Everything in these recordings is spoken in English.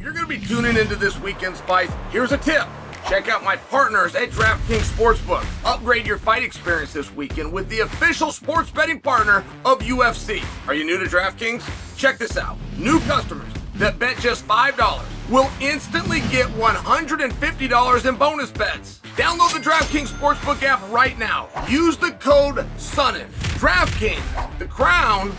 you're going to be tuning into this weekend's fight, here's a tip. Check out my partners at DraftKings Sportsbook. Upgrade your fight experience this weekend with the official sports betting partner of UFC. Are you new to DraftKings? Check this out. New customers that bet just $5 will instantly get $150 in bonus bets. Download the DraftKings Sportsbook app right now. Use the code SONNEN. DraftKings, the crown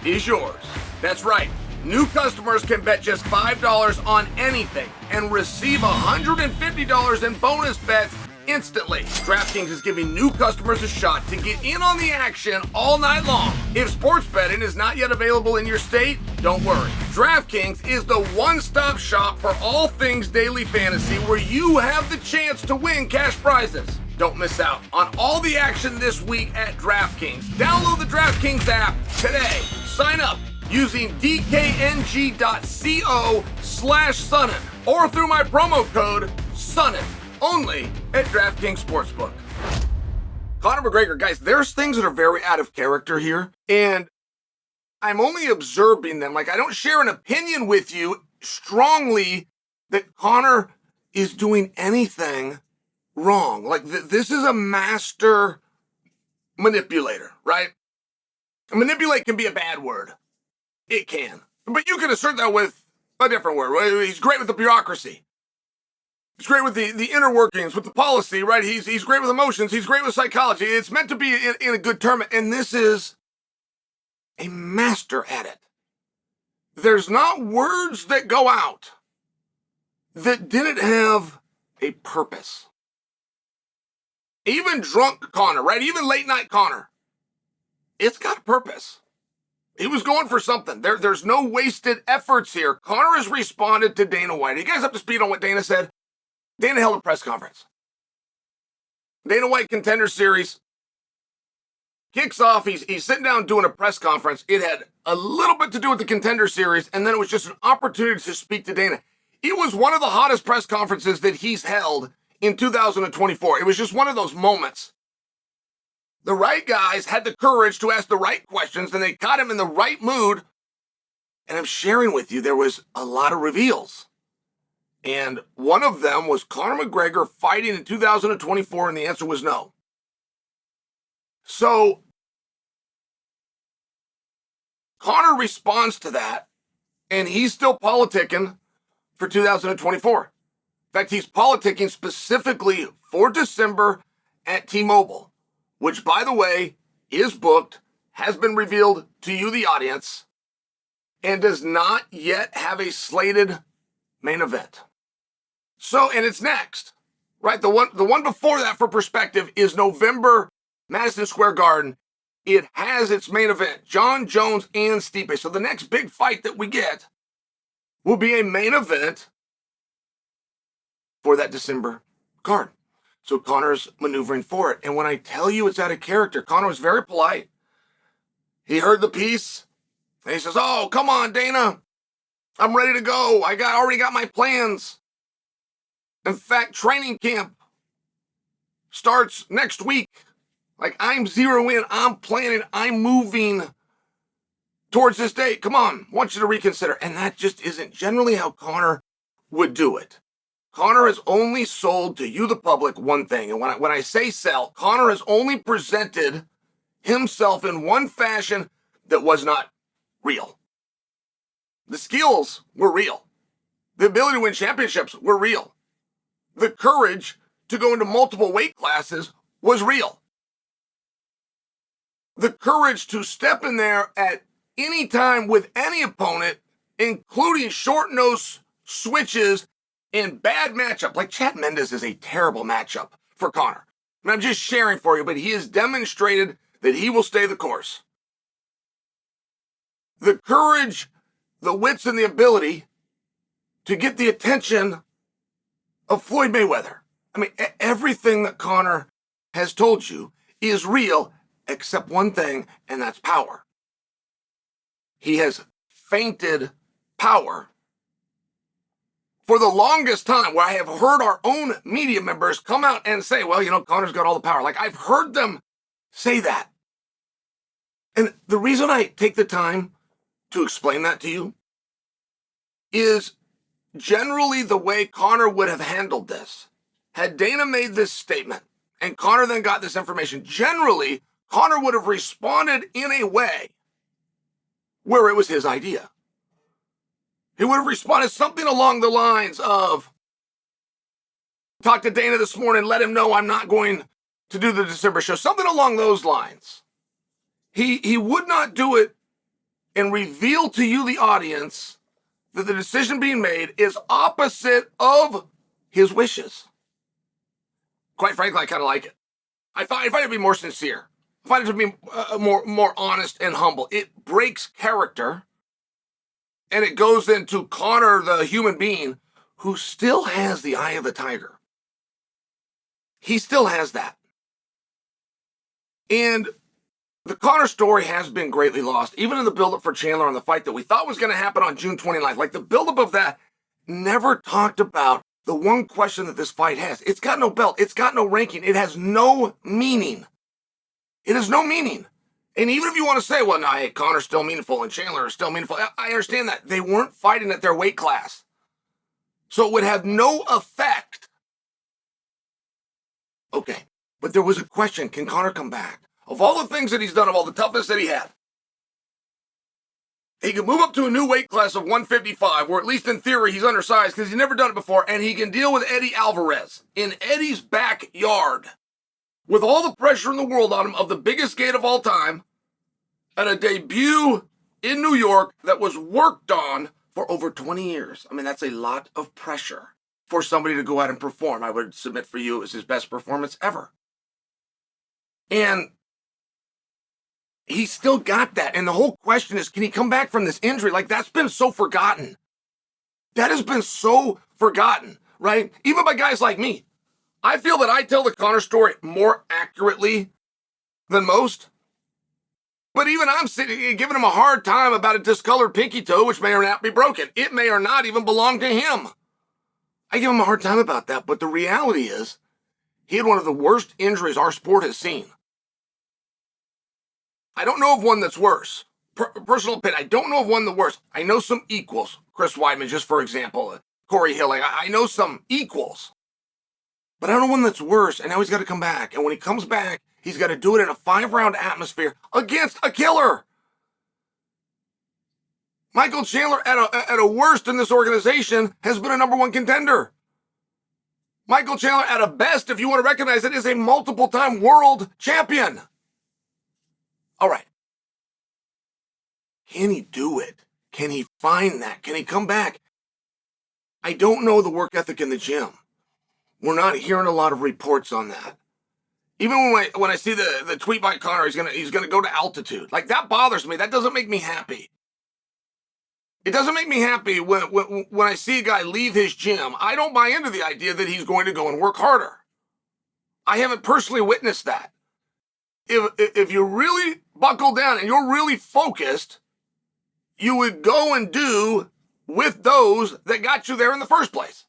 is yours. That's right. New customers can bet just $5 on anything and receive $150 in bonus bets instantly. DraftKings is giving new customers a shot to get in on the action all night long. If sports betting is not yet available in your state, don't worry. DraftKings is the one-stop shop for all things daily fantasy where you have the chance to win cash prizes. Don't miss out on all the action this week at DraftKings. Download the DraftKings app today. Sign up using dkng.co/Sonnen or through my promo code SONNEN, only at DraftKings Sportsbook. Conor McGregor, guys, there's things that are very out of character here, and I'm only observing them. Like, I don't share an opinion with you strongly that Conor is doing anything wrong. Like, this is a master manipulator, right? Manipulate can be a bad word. It can. But you can assert that with a different word. Right? He's great with the bureaucracy. He's great with the inner workings, with the policy, right? He's great with emotions. He's great with psychology. It's meant to be in a good term, and this is a master at it. There's not words that go out that didn't have a purpose. Even drunk Conor, right? Even late night Conor. It's got a purpose. He was going for something. There's no wasted efforts here. Conor has responded to Dana White. Are you guys up to speed on what Dana said? Dana held a press conference. Dana White Contender Series kicks off. He's sitting down doing a press conference. It had a little bit to do with the Contender Series, and then it was just an opportunity to speak to Dana. It was one of the hottest press conferences that he's held in 2024. It was just one of those moments. The right guys had the courage to ask the right questions, and they caught him in the right mood. And I'm sharing with you, there was a lot of reveals. And one of them was Conor McGregor fighting in 2024, and the answer was no. So Conor responds to that, and he's still politicking for 2024. In fact, he's politicking specifically for December at T-Mobile, which, by the way, is booked, has been revealed to you, the audience, and does not yet have a slated main event. So, and it's next, right? The one before that, for perspective, is November, Madison Square Garden. It has its main event, Jon Jones and Stipe. So the next big fight that we get will be a main event for that December card. So Conor's maneuvering for it. And when I tell you it's out of character, Conor was very polite. He heard the piece, and he says, "Oh, come on, Dana. I'm ready to go. Already got my plans. In fact, training camp starts next week. Like, I'm zeroing in, I'm planning, I'm moving towards this date. Come on, I want you to reconsider." And that just isn't generally how Conor would do it. Conor has only sold to you, the public, one thing. And when I say sell, Conor has only presented himself in one fashion that was not real. The skills were real. The ability to win championships were real. The courage to go into multiple weight classes was real. The courage to step in there at any time with any opponent, including short nose switches and bad matchup. Like, Chad Mendes is a terrible matchup for Conor. And I'm just sharing for you, but he has demonstrated that he will stay the course. The courage, the wits, and the ability to get the attention of Floyd Mayweather. I mean, everything that Conor has told you is real, except one thing, and that's power. He has feinted power for the longest time, where I have heard our own media members come out and say, well, Conor's got all the power. Like, I've heard them say that. And the reason I take the time to explain that to you is generally the way Conor would have handled this, had Dana made this statement and Conor then got this information, generally Conor would have responded in a way where it was his idea. He would have responded something along the lines of, talk to Dana this morning, let him know I'm not going to do the December show. Something along those lines. He would not do it and reveal to you, the audience, that the decision being made is opposite of his wishes. Quite frankly, I kind of like it. I find it to be more sincere. I find it to be more honest and humble. It breaks character, and it goes into Conor, the human being, who still has the eye of the tiger. He still has that. And the Conor story has been greatly lost, even in the buildup for Chandler on the fight that we thought was going to happen on June 29th. Like, the buildup of that never talked about the one question that this fight has. It's got no belt. It's got no ranking. It has no meaning. It has no meaning. And even if you want to say, well, no, hey, Conor's still meaningful and Chandler is still meaningful, I understand that. They weren't fighting at their weight class. So it would have no effect. Okay, but there was a question. Can Conor come back? Of all the things that he's done, of all the toughness that he had, he can move up to a new weight class of 155, where at least in theory he's undersized because he's never done it before, and he can deal with Eddie Alvarez in Eddie's backyard with all the pressure in the world on him of the biggest gate of all time at a debut in New York that was worked on for over 20 years. I mean, that's a lot of pressure for somebody to go out and perform. I would submit for you it was his best performance ever. And he still got that. And the whole question is, can he come back from this injury? Like, that's been so forgotten. That has been so forgotten, right? Even by guys like me. I feel that I tell the Conor story more accurately than most. But even I'm sitting giving him a hard time about a discolored pinky toe, which may or not be broken. It may or not even belong to him. I give him a hard time about that. But the reality is, he had one of the worst injuries our sport has seen. I don't know of one that's worse. Personal opinion, I don't know of one that's worse. I know some equals. Chris Weidman, just for example. Corey Hill, I know some equals. But I don't know one that's worse, and now he's got to come back. And when he comes back, he's got to do it in a 5-round atmosphere against a killer. Michael Chandler, at a worst in this organization, has been a number one contender. Michael Chandler, at a best, if you want to recognize it, is a multiple-time world champion. All right. Can he do it? Can he find that? Can he come back? I don't know the work ethic in the gym. We're not hearing a lot of reports on that. Even when I see the tweet by Conor, he's gonna go to altitude. Like, that bothers me. That doesn't make me happy. It doesn't make me happy when I see a guy leave his gym. I don't buy into the idea that he's going to go and work harder. I haven't personally witnessed that. If you really buckle down and you're really focused, you would go and do with those that got you there in the first place.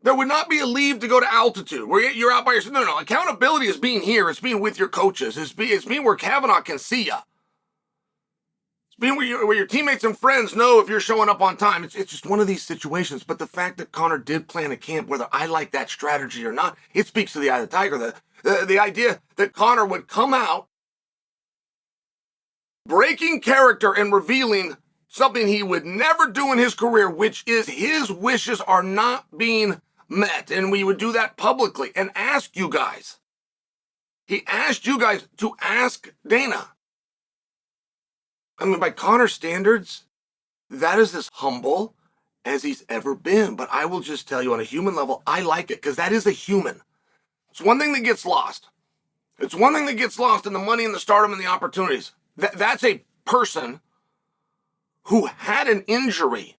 There would not be a leave to go to altitude where you're out by yourself. No. Accountability is being here. It's being with your coaches. It's being where Kavanaugh can see you. It's being where your teammates and friends know if you're showing up on time. It's just one of these situations. But the fact that Conor did plan a camp, whether I like that strategy or not, it speaks to the eye of the tiger. The idea that Conor would come out breaking character and revealing something he would never do in his career, which is his wishes are not being met. And we would do that publicly and ask you guys. He asked you guys to ask Dana. I mean, by Conor's standards, that is as humble as he's ever been. But I will just tell you, on a human level, I like it because that is a human. It's one thing that gets lost. It's one thing that gets lost in the money and the stardom and the opportunities. That's a person who had an injury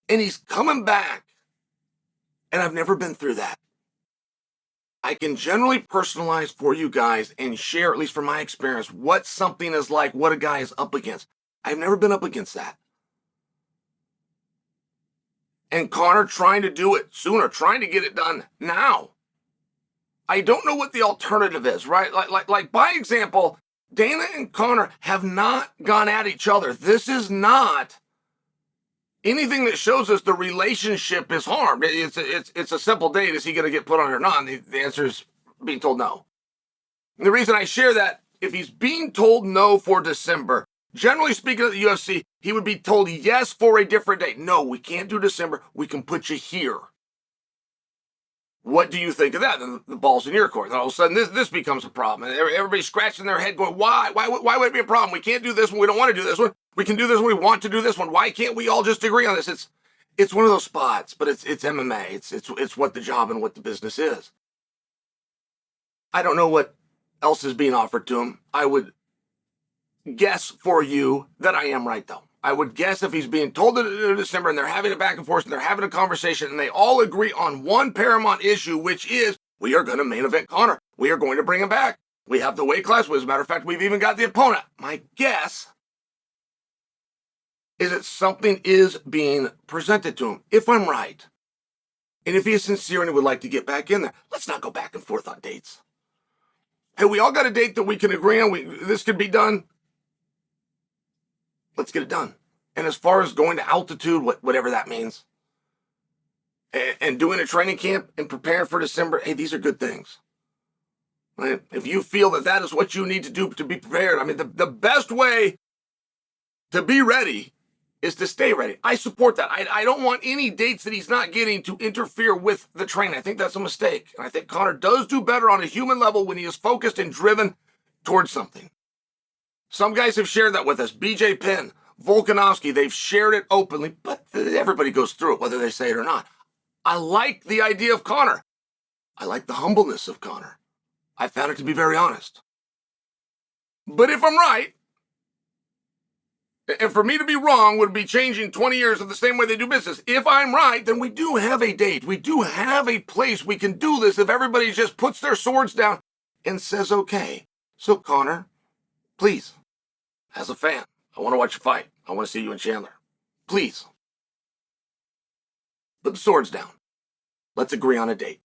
and he's coming back. And I've never been through that. I can generally personalize for you guys and share, at least from my experience, what something is like, what a guy is up against. I've never been up against that. And Conor trying to do it sooner, trying to get it done now. I don't know what the alternative is, right? Like by example, Dana and Conor have not gone at each other. This is not anything that shows us the relationship is harmed. It's a simple date. Is he going to get put on or not? And the answer is being told no. And the reason I share that, if he's being told no for December, generally speaking at the UFC, he would be told yes for a different date. No, we can't do December. We can put you here. What do you think of that? Then the ball's in your court. All of a sudden, this becomes a problem. And everybody's scratching their head going, why? Why would it be a problem? We can't do this one. We don't want to do this one. We can do this one. We want to do this one. Why can't we all just agree on this? It's one of those spots, but it's MMA. It's what the job and what the business is. I don't know what else is being offered to him. I would guess for you that I am right, though. I would guess if he's being told to do December and they're having a back and forth and they're having a conversation and they all agree on one paramount issue, which is we are going to main event Conor. We are going to bring him back. We have the weight class. As a matter of fact, we've even got the opponent. My guess is that something is being presented to him, if I'm right. And if he is sincere and he would like to get back in there, let's not go back and forth on dates. Hey, we all got a date that we can agree on. This could be done. Let's get it done. And as far as going to altitude, whatever that means, and doing a training camp and preparing for December, hey, these are good things. Right? If you feel that is what you need to do to be prepared, I mean, the best way to be ready is to stay ready. I support that. I don't want any dates that he's not getting to interfere with the training. I think that's a mistake. And I think Conor does do better on a human level when he is focused and driven towards something. Some guys have shared that with us. BJ Penn, Volkanovski, they've shared it openly, but everybody goes through it, whether they say it or not. I like the idea of Conor. I like the humbleness of Conor. I found it to be very honest. But if I'm right, and for me to be wrong would be changing 20 years of the same way they do business. If I'm right, then we do have a date. We do have a place we can do this if everybody just puts their swords down and says, okay. So Conor, please, as a fan, I want to watch you fight. I want to see you in Chandler. Please, put the swords down. Let's agree on a date.